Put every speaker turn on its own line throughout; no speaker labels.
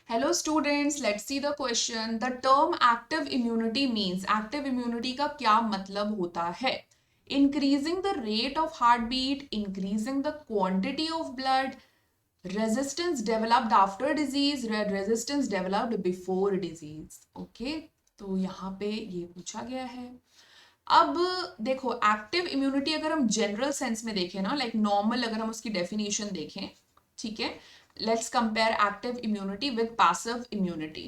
Hello students, let's see the question. The term active immunity means active immunity का क्या मतलब होता है? Increasing the rate of heartbeat, increasing the quantity of blood, resistance developed after disease, resistance developed before disease. Okay, तो यहाँ पे ये पूछा गया है. अब देखो एक्टिव इम्यूनिटी अगर हम जनरल सेंस में देखें ना, लाइक नॉर्मल अगर हम उसकी डेफिनेशन देखें, ठीक है, let's compare active immunity with passive immunity.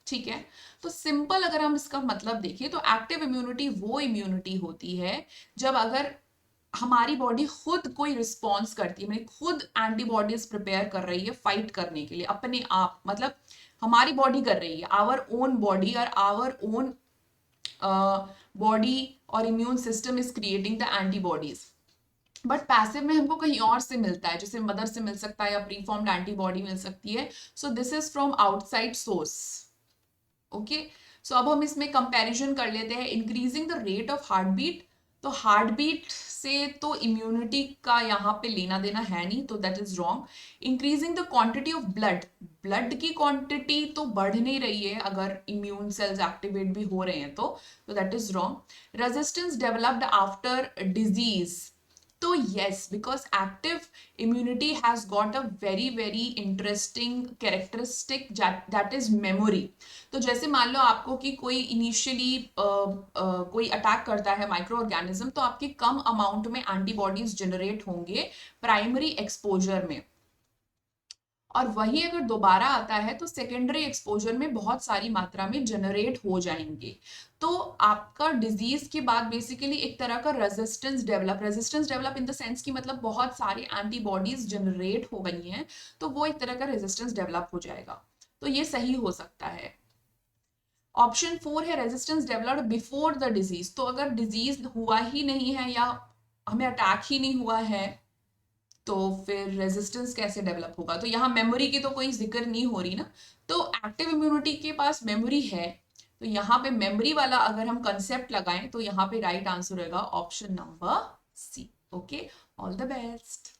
ठीक है, तो सिंपल अगर हम इसका मतलब देखें तो एक्टिव इम्यूनिटी वो इम्यूनिटी होती है जब अगर हमारी बॉडी खुद कोई रिस्पॉन्स करती है, मतलब खुद एंटीबॉडीज प्रिपेयर कर रही है फाइट करने के लिए अपने आप, मतलब हमारी बॉडी कर रही है, आवर ओन बॉडी और आवर ओन बॉडी और immune system is creating the antibodies. But passive में हमको कहीं और से मिलता है, जैसे मदर से मिल सकता है या प्रीफॉर्म्ड एंटीबॉडी मिल सकती है. So this is from outside source. Okay, so अब हम इसमें कंपैरिजन कर लेते हैं. Increasing the rate of heart beat, तो हार्ट बीट से तो इम्यूनिटी का यहाँ पे लेना देना है नहीं, तो that is wrong. Increasing the quantity of blood, blood की क्वांटिटी तो बढ़ नहीं रही है अगर इम्यून सेल्स एक्टिवेट भी हो रहे हैं तो that is wrong. Resistance developed after disease, तो yes, because active immunity has got a very interesting characteristic that is memory. तो जैसे मान लो आपको कि कोई इनिशियली कोई अटैक करता है माइक्रो ऑर्गेनिज्म, तो आपके कम अमाउंट में एंटीबॉडीज जनरेट होंगे प्राइमरी एक्सपोजर में, और वही अगर दोबारा आता है तो सेकेंडरी एक्सपोजर में बहुत सारी मात्रा में जनरेट हो जाएंगे. तो आपका डिजीज के बाद बेसिकली एक तरह का resistance develop in the sense कि मतलब बहुत सारी एंटीबॉडीज जनरेट हो गई हैं, तो वो एक तरह का रेजिस्टेंस डेवलप हो जाएगा. तो ये सही हो सकता है. ऑप्शन 4 है resistance developed before the disease. तो अगर डिजीज हुआ ही नहीं है या हमें अटैक ही नहीं हुआ है तो फिर रेजिस्टेंस कैसे डेवलप होगा? तो यहाँ मेमोरी की तो कोई जिक्र नहीं हो रही ना. तो एक्टिव इम्यूनिटी के पास मेमोरी है, तो यहाँ पे मेमोरी वाला अगर हम कंसेप्ट लगाएं तो यहाँ पे राइट आंसर होगा option number C. Okay, all the best.